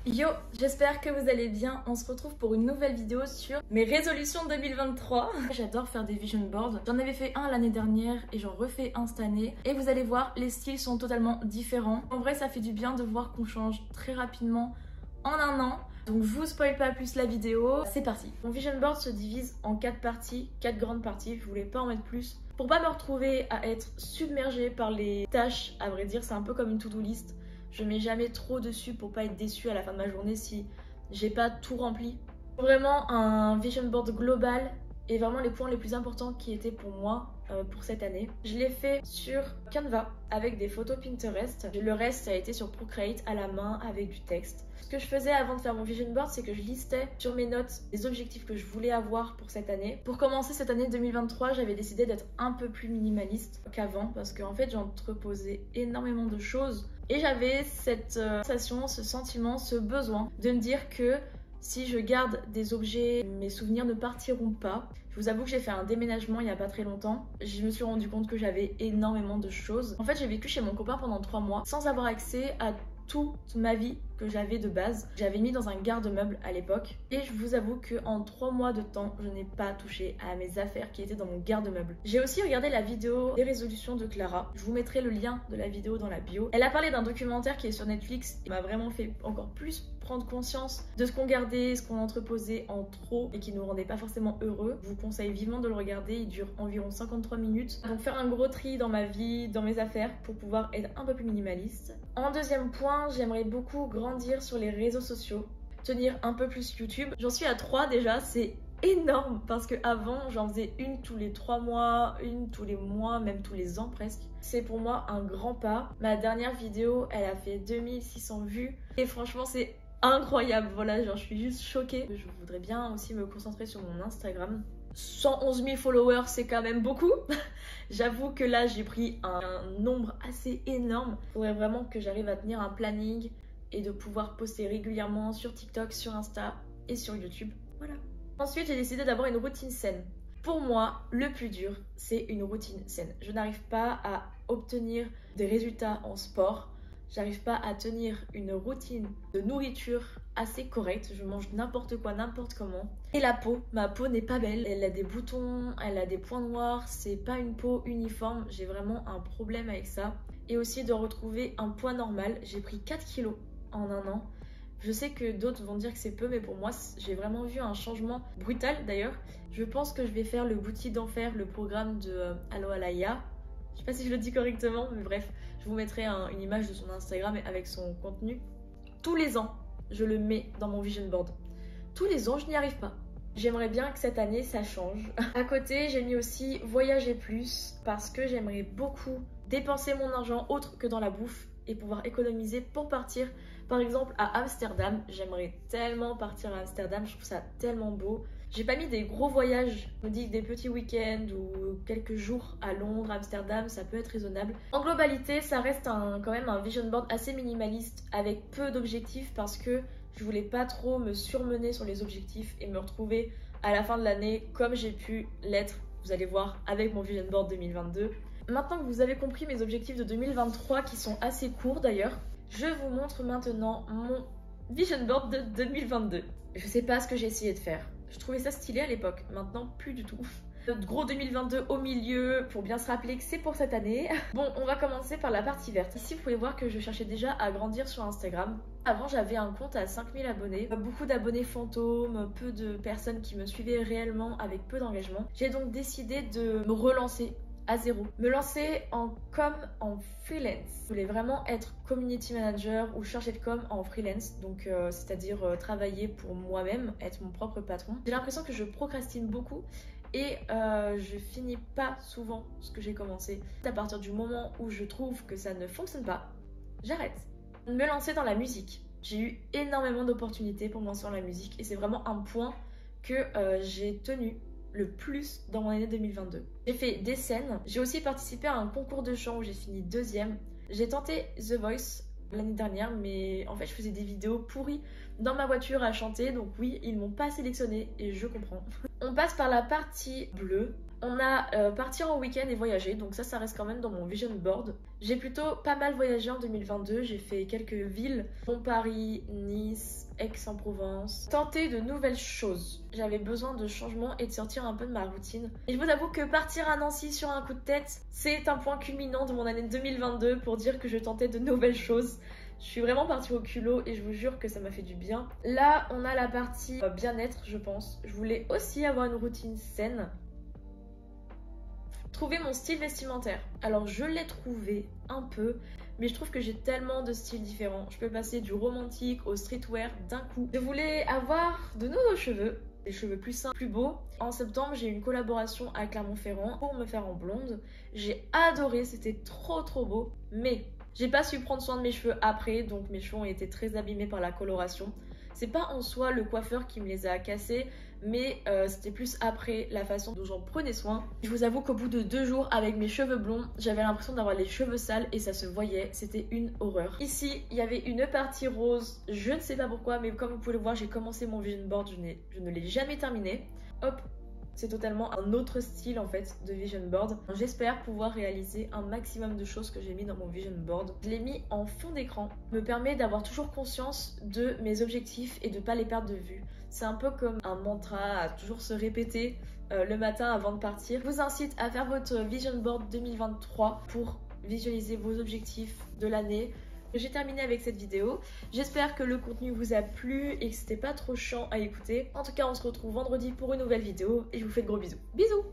Yo, j'espère que vous allez bien. On se retrouve pour une nouvelle vidéo sur mes résolutions 2023. J'adore faire des vision boards. J'en avais fait un l'année dernière et j'en refais un cette année. Et vous allez voir, les styles sont totalement différents. En vrai, ça fait du bien de voir qu'on change très rapidement en un an. Donc je vous spoil pas plus la vidéo, c'est parti. Mon vision board se divise en 4 parties, 4 grandes parties. Je voulais pas en mettre plus pour pas me retrouver à être submergée par les tâches. À vrai dire, c'est un peu comme une to-do list. Je mets jamais trop dessus pour pas être déçue à la fin de ma journée si j'ai pas tout rempli. Vraiment un vision board global et vraiment les points les plus importants qui étaient pour moi pour cette année. Je l'ai fait sur Canva avec des photos Pinterest. Le reste ça a été sur Procreate à la main avec du texte. Ce que je faisais avant de faire mon vision board, c'est que je listais sur mes notes les objectifs que je voulais avoir pour cette année. Pour commencer cette année 2023, j'avais décidé d'être un peu plus minimaliste qu'avant parce qu'en fait j'entreposais énormément de choses. Et j'avais cette sensation, ce sentiment, ce besoin de me dire que si je garde des objets, mes souvenirs ne partiront pas. Je vous avoue que j'ai fait un déménagement il n'y a pas très longtemps. Je me suis rendu compte que j'avais énormément de choses. En fait, j'ai vécu chez mon copain pendant 3 mois sans avoir accès à toute ma vie que j'avais de base. J'avais mis dans un garde-meuble à l'époque et je vous avoue qu'en 3 mois de temps, je n'ai pas touché à mes affaires qui étaient dans mon garde-meuble. J'ai aussi regardé la vidéo des résolutions de Clara. Je vous mettrai le lien de la vidéo dans la bio. Elle a parlé d'un documentaire qui est sur Netflix et m'a vraiment fait encore plus prendre conscience de ce qu'on gardait, ce qu'on entreposait en trop et qui nous rendait pas forcément heureux. Je vous conseille vivement de le regarder, il dure environ 53 minutes. Donc faire un gros tri dans ma vie, dans mes affaires pour pouvoir être un peu plus minimaliste. En deuxième point, j'aimerais beaucoup grandir sur les réseaux sociaux, tenir un peu plus YouTube. J'en suis à 3 déjà, c'est énorme parce que avant j'en faisais une tous les 3 mois, une tous les mois, même tous les ans presque. C'est pour moi un grand pas. Ma dernière vidéo, elle a fait 2600 vues et franchement c'est incroyable. Voilà, genre je suis juste choquée. Je voudrais bien aussi me concentrer sur mon Instagram. 111 000 followers, c'est quand même beaucoup. J'avoue que là, j'ai pris un nombre assez énorme. Il faudrait vraiment que j'arrive à tenir un planning et de pouvoir poster régulièrement sur TikTok, sur Insta et sur YouTube. Voilà. Ensuite, j'ai décidé d'avoir une routine saine. Pour moi, le plus dur, c'est une routine saine. Je n'arrive pas à obtenir des résultats en sport. J'arrive pas à tenir une routine de nourriture assez correcte. Je mange n'importe quoi, n'importe comment. Et la peau, ma peau n'est pas belle. Elle a des boutons, elle a des points noirs. C'est pas une peau uniforme. J'ai vraiment un problème avec ça. Et aussi de retrouver un poids normal. J'ai pris 4 kilos en un an. Je sais que d'autres vont dire que c'est peu, mais pour moi, j'ai vraiment vu un changement brutal d'ailleurs. Je pense que je vais faire le Bouti d'Enfer, le programme de Alo Alaya. Je sais pas si je le dis correctement, mais bref, je vous mettrai une image de son Instagram avec son contenu. Tous les ans, je le mets dans mon vision board. Tous les ans, je n'y arrive pas. J'aimerais bien que cette année, ça change. À côté, j'ai mis aussi voyager plus parce que j'aimerais beaucoup dépenser mon argent autre que dans la bouffe et pouvoir économiser pour partir, par exemple, à Amsterdam. J'aimerais tellement partir à Amsterdam, je trouve ça tellement beau. J'ai pas mis des gros voyages, je me dis que des petits week-ends ou quelques jours à Londres, Amsterdam, ça peut être raisonnable. En globalité, ça reste quand même un vision board assez minimaliste avec peu d'objectifs parce que je voulais pas trop me surmener sur les objectifs et me retrouver à la fin de l'année comme j'ai pu l'être, vous allez voir, avec mon vision board 2022. Maintenant que vous avez compris mes objectifs de 2023 qui sont assez courts d'ailleurs, je vous montre maintenant mon vision board de 2022. Je sais pas ce que j'ai essayé de faire. Je trouvais ça stylé à l'époque, maintenant plus du tout. Notre gros 2022 au milieu pour bien se rappeler que c'est pour cette année. Bon, on va commencer par la partie verte. Ici, vous pouvez voir que je cherchais déjà à grandir sur Instagram. Avant, j'avais un compte à 5000 abonnés. Beaucoup d'abonnés fantômes, peu de personnes qui me suivaient réellement avec peu d'engagement. J'ai donc décidé de me relancer à zéro. Me lancer en com en freelance. Je voulais vraiment être community manager ou chargée de com en freelance, donc c'est-à-dire travailler pour moi-même, être mon propre patron. J'ai l'impression que je procrastine beaucoup et je finis pas souvent ce que j'ai commencé. À partir du moment où je trouve que ça ne fonctionne pas, j'arrête. Me lancer dans la musique. J'ai eu énormément d'opportunités pour me lancer dans la musique et c'est vraiment un point que j'ai tenu le plus dans mon année 2022. J'ai fait des scènes, j'ai aussi participé à un concours de chant où j'ai fini 2e. J'ai tenté The Voice l'année dernière, mais en fait je faisais des vidéos pourries dans ma voiture à chanter, donc oui, ils m'ont pas sélectionné et je comprends. On passe par la partie bleue. On a partir en week-end et voyager, donc ça reste quand même dans mon vision board. J'ai plutôt pas mal voyagé en 2022, j'ai fait quelques villes, dont Paris, Nice, Aix-en-Provence. Tenter de nouvelles choses. J'avais besoin de changement et de sortir un peu de ma routine. Et je vous avoue que partir à Nancy sur un coup de tête, c'est un point culminant de mon année 2022 pour dire que je tentais de nouvelles choses. Je suis vraiment partie au culot et je vous jure que ça m'a fait du bien. Là, on a la partie bien-être, je pense. Je voulais aussi avoir une routine saine. Trouver mon style vestimentaire. Alors, je l'ai trouvé un peu, mais je trouve que j'ai tellement de styles différents. Je peux passer du romantique au streetwear d'un coup. Je voulais avoir de nouveaux cheveux. Des cheveux plus simples, plus beaux. En septembre, j'ai eu une collaboration à Clermont-Ferrand pour me faire en blonde. J'ai adoré, c'était trop beau. Mais j'ai pas su prendre soin de mes cheveux après, donc mes cheveux ont été très abîmés par la coloration. C'est pas en soi le coiffeur qui me les a cassés, mais c'était plus après la façon dont j'en prenais soin. Je vous avoue qu'au bout de 2 jours avec mes cheveux blonds, j'avais l'impression d'avoir les cheveux sales et ça se voyait, c'était une horreur. Ici, il y avait une partie rose, je ne sais pas pourquoi, mais comme vous pouvez le voir, j'ai commencé mon vision board, je ne l'ai jamais terminé. Hop, c'est totalement un autre style en fait de vision board. J'espère pouvoir réaliser un maximum de choses que j'ai mis dans mon vision board. Je l'ai mis en fond d'écran, me permet d'avoir toujours conscience de mes objectifs et de pas les perdre de vue. C'est un peu comme un mantra à toujours se répéter le matin avant de partir. Je vous incite à faire votre vision board 2023 pour visualiser vos objectifs de l'année. J'ai terminé avec cette vidéo. J'espère que le contenu vous a plu et que c'était pas trop chiant à écouter. En tout cas, on se retrouve vendredi pour une nouvelle vidéo et je vous fais de gros bisous. Bisous!